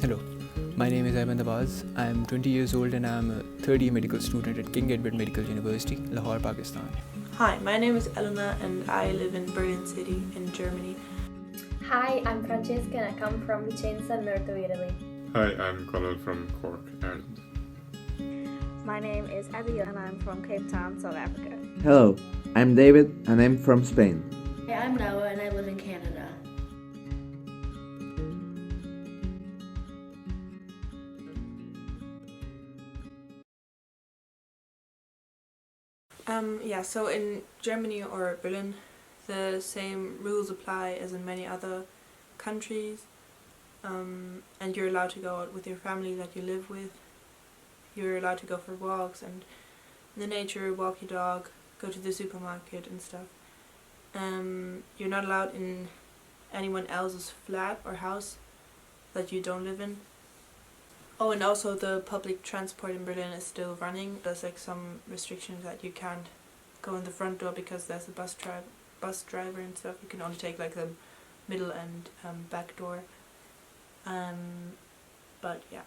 Hello, my name is Ayman Nawaz. I am 20 years old and I am a third year medical student at King Edward Medical University, Lahore, Pakistan. Hi, my name is Elena and I live in Berlin City in Germany. Hi, I'm Francesca and I come from Vicenza, north of Italy. Hi, I'm Conal from Cork, Ireland. My name is Abby and I'm from Cape Town, South Africa. Hello, I'm David and I'm from Spain. Hi, I'm Noah and I live in Canada. So in Germany or Berlin, the same rules apply as in many other countries, and you're allowed to go out with your family that you live with. You're allowed to go for walks and in the nature, walk your dog, go to the supermarket and stuff. You're not allowed in anyone else's flat or house that you don't live in. Oh, and also the public transport in Berlin is still running. There's like some restrictions that you can't go in the front door because there's a bus driver and stuff. You can only take like the middle and back door. But yeah.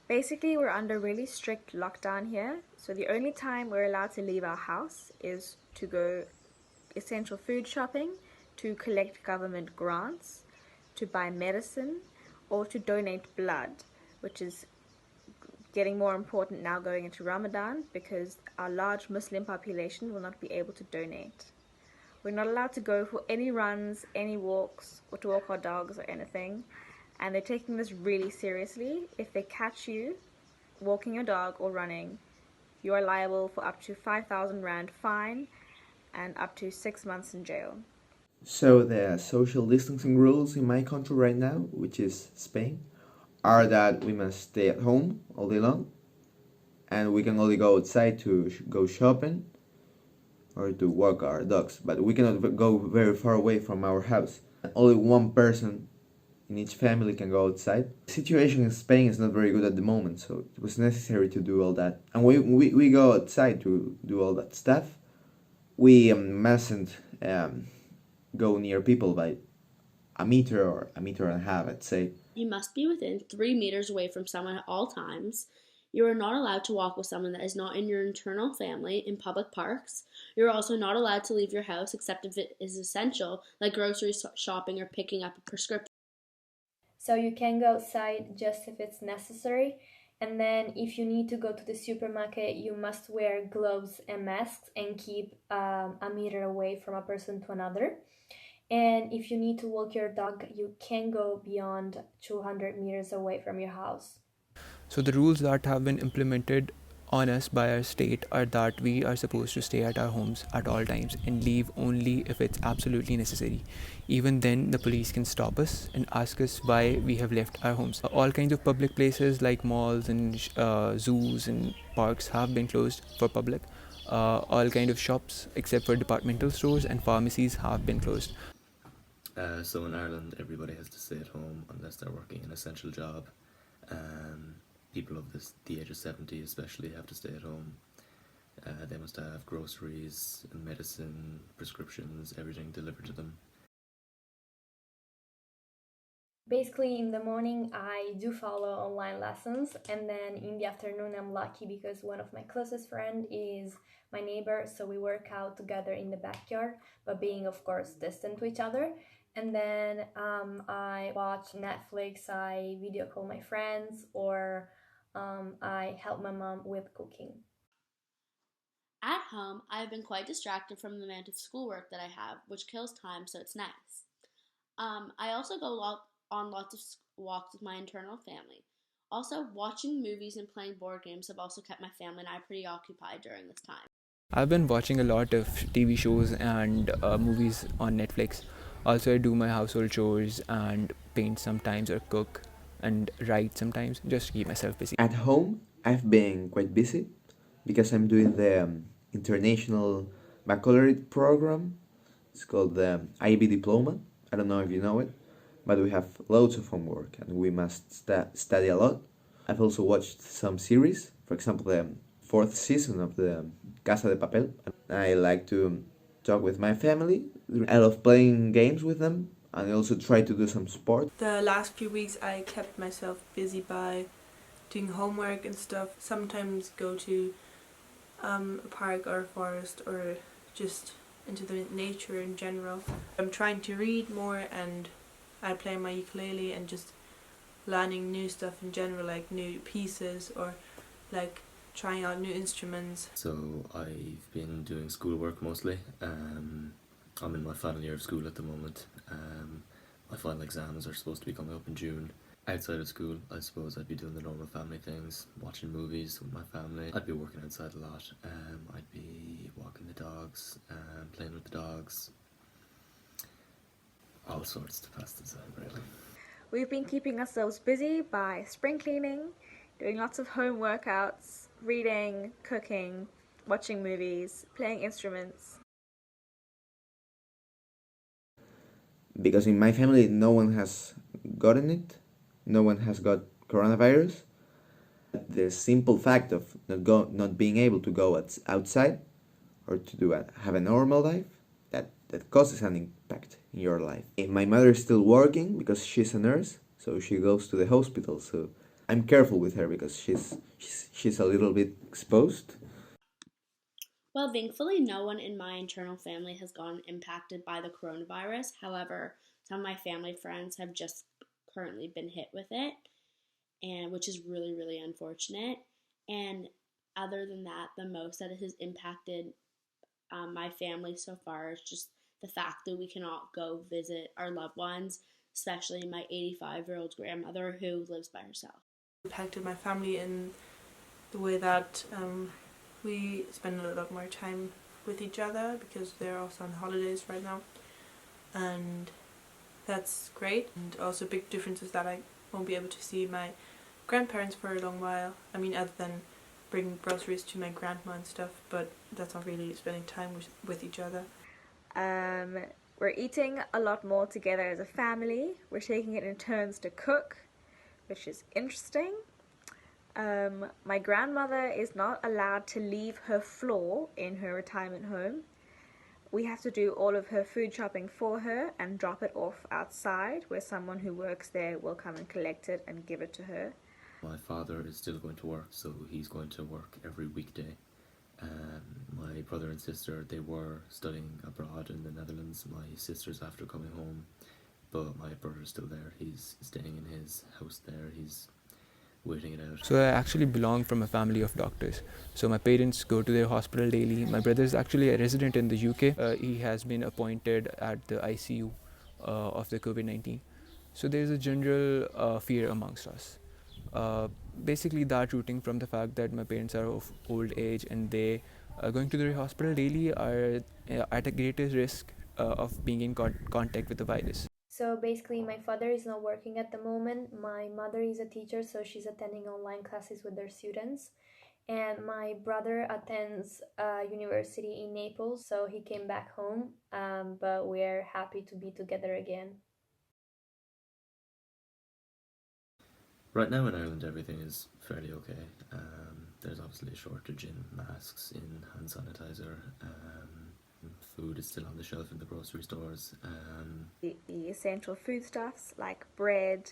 Basically, we're under really strict lockdown here, so the only time we're allowed to leave our house is to go essential food shopping, to collect government grants, to buy medicine, or to donate blood, which is getting more important now going into Ramadan because our large Muslim population will not be able to donate. We're not allowed to go for any runs, any walks, or to walk our dogs or anything. And they're taking this really seriously. If they catch you walking your dog or running, you are liable for up to 5,000 Rand fine and up to 6 months in jail. So the social distancing rules in my country right now, which is Spain, are that we must stay at home all day long and we can only go outside to go shopping or to walk our dogs, but we cannot go very far away from our house. Only one person in each family can go outside. The situation in Spain is not very good at the moment, so it was necessary to do all that. And we go outside to do all that stuff. We mustn't go near people by a meter or a meter and a half, I'd say. You must be within 3 meters away from someone at all times. You are not allowed to walk with someone that is not in your internal family in public parks. You're also not allowed to leave your house except if it is essential, like grocery shopping or picking up a prescription. So you can go outside just if it's necessary. And then if you need to go to the supermarket, you must wear gloves and masks and keep a meter away from a person to another. And if you need to walk your dog, you can go beyond 200 meters away from your house. So, the rules that have been implemented on us by our state are that we are supposed to stay at our homes at all times and leave only if it's absolutely necessary. Even then, the police can stop us and ask us why we have left our homes. All kinds of public places like malls and zoos and parks have been closed for public. All kind of shops except for departmental stores and pharmacies have been closed. So in Ireland, everybody has to stay at home unless they're working an essential job. People of the age of 70 especially have to stay at home. They must have groceries and medicine, prescriptions, everything delivered to them. Basically, in the morning, I do follow online lessons, and then in the afternoon, I'm lucky because one of my closest friends is my neighbor, so we work out together in the backyard, but being, of course, distant to each other. And then I watch Netflix, I video call my friends, or I help my mom with cooking. At home, I have been quite distracted from the amount of schoolwork that I have, which kills time, so it's nice. I also go on lots of walks with my internal family. Also, watching movies and playing board games have also kept my family and I pretty occupied during this time. I've been watching a lot of TV shows and movies on Netflix. Also, I do my household chores and paint sometimes or cook and write sometimes just to keep myself busy. At home, I've been quite busy because I'm doing the international baccalaureate program. It's called the IB diploma. I don't know if you know it, but we have loads of homework and we must study a lot. I've also watched some series, for example, the fourth season of the Casa de Papel. I like to talk with my family. I love playing games with them and I also try to do some sport. The last few weeks I kept myself busy by doing homework and stuff. Sometimes go to a park or a forest or just into the nature in general. I'm trying to read more, and I play my ukulele and just learning new stuff in general, like new pieces or like trying out new instruments. So I've been doing schoolwork mostly. I'm in my final year of school at the moment. My final exams are supposed to be coming up in June. Outside of school, I suppose I'd be doing the normal family things, watching movies with my family. I'd be working outside a lot. I'd be walking the dogs, playing with the dogs. All sorts to pass the time, really. We've been keeping ourselves busy by spring cleaning, doing lots of home workouts, reading, cooking, watching movies, playing instruments. Because in my family, no one has gotten it. No one has got coronavirus. The simple fact of not being able to go outside or to have a normal life, that causes an impact in your life. And my mother is still working because she's a nurse, so she goes to the hospital. So I'm careful with her because she's a little bit exposed. Well, thankfully, no one in my internal family has gotten impacted by the coronavirus. However, some of my family friends have just currently been hit with it, and which is really, really unfortunate. And other than that, the most that it has impacted my family so far is just the fact that we cannot go visit our loved ones, especially my 85-year-old grandmother who lives by herself. Impacted my family in the way that we spend a lot more time with each other because they're also on holidays right now, and that's great. And also big difference is that I won't be able to see my grandparents for a long while. I mean, other than bringing groceries to my grandma and stuff, but that's not really spending time with each other. We're eating a lot more together as a family. We're taking it in turns to cook, which is interesting. My grandmother is not allowed to leave her floor in her retirement home. We have to do all of her food shopping for her and drop it off outside where someone who works there will come and collect it and give it to her. My father is still going to work, so he's going to work every weekday. My brother and sister, they were studying abroad in the Netherlands. My sister's after coming home, but my brother's still there. He's staying in his house there. He's waiting it out. So I actually belong from a family of doctors. So my parents go to their hospital daily. My brother is actually a resident in the UK. He has been appointed at the ICU of the COVID-19. So there's a general fear amongst us. Basically that rooting from the fact that my parents are of old age and they going to the hospital daily are at a greater risk of being in contact with the virus. So basically, my father is not working at the moment. My mother is a teacher, so she's attending online classes with their students. And my brother attends university in Naples, so he came back home, but we're happy to be together again. Right now in Ireland, everything is fairly okay. There's obviously a shortage in masks, in hand sanitizer. Food is still on the shelf in the grocery stores. The essential foodstuffs like bread,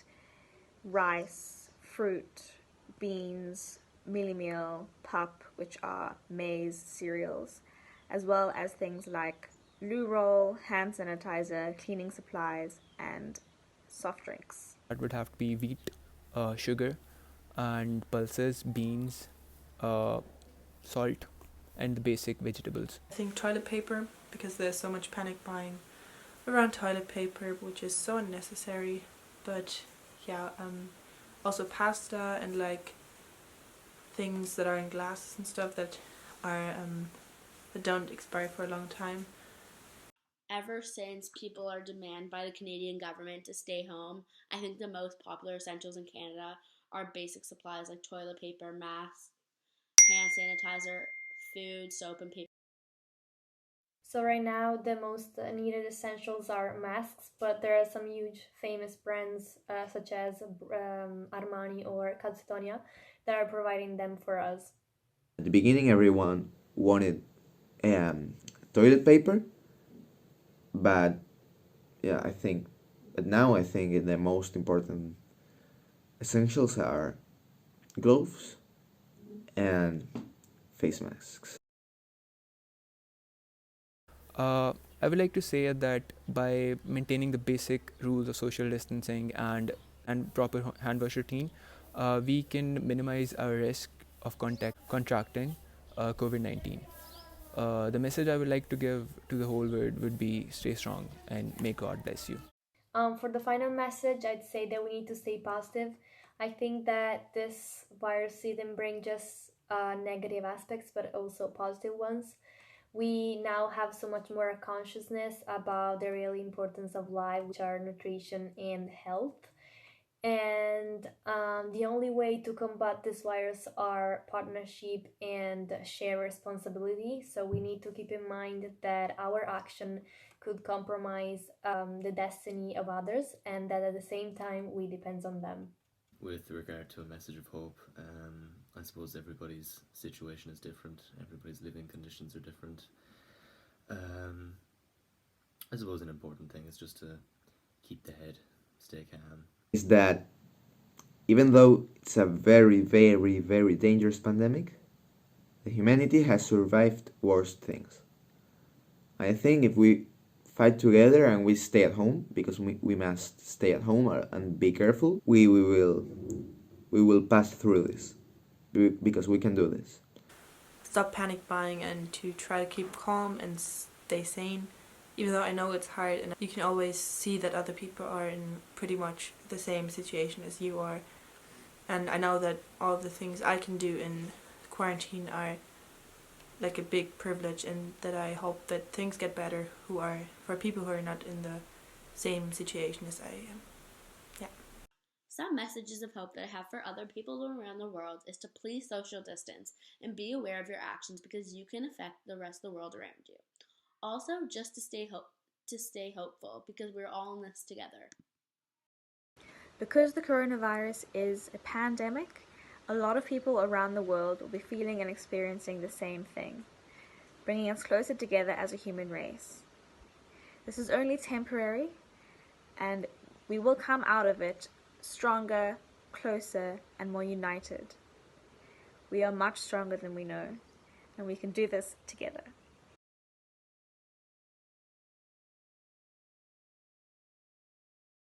rice, fruit, beans, mielie meal, pup, which are maize cereals, as well as things like loo roll, hand sanitizer, cleaning supplies, and soft drinks. That would have to be wheat, sugar, and pulses, beans, salt, and the basic vegetables. I think toilet paper, because there's so much panic buying around toilet paper, which is so unnecessary. But yeah, also pasta and like things that are in glasses and stuff that are that don't expire for a long time. Ever since people are demanded by the Canadian government to stay home, I think the most popular essentials in Canada are basic supplies like toilet paper, masks, hand sanitizer, food, soap, and paper. So right now, the most needed essentials are masks, but there are some huge famous brands such as Armani or Calzedonia that are providing them for us. At the beginning, everyone wanted toilet paper, but yeah, I think But now I think the most important essentials are gloves and face masks. I would like to say that by maintaining the basic rules of social distancing and proper hand wash routine, we can minimize our risk of contracting COVID-19. The message I would like to give to the whole world would be stay strong and may God bless you. For the final message, I'd say that we need to stay positive. I think that this virus didn't bring just negative aspects, but also positive ones. We now have so much more consciousness about the real importance of life, which are nutrition and health. And the only way to combat this virus are partnership and share responsibility. So we need to keep in mind that our action could compromise the destiny of others, and that at the same time we depend on them. With regard to a message of hope, I suppose everybody's situation is different, everybody's living conditions are different. I suppose an important thing is just to keep the head, stay calm. Is that even though it's a very, very, very dangerous pandemic, the humanity has survived worse things. I think if we fight together and we stay at home, because we must stay at home and be careful, we will pass through this, because we can do this. Stop panic buying and to try to keep calm and stay sane. Even though I know it's hard, and you can always see that other people are in pretty much the same situation as you are. And I know that all of the things I can do in quarantine are like a big privilege, and that I hope that things get better for people who are not in the same situation as I am. Yeah. Some messages of hope that I have for other people around the world is to please social distance and be aware of your actions, because you can affect the rest of the world around you. Also, just to stay hopeful, because we're all in this together. Because the coronavirus is a pandemic, a lot of people around the world will be feeling and experiencing the same thing, bringing us closer together as a human race. This is only temporary, and we will come out of it stronger, closer, and more united. We are much stronger than we know, and we can do this together.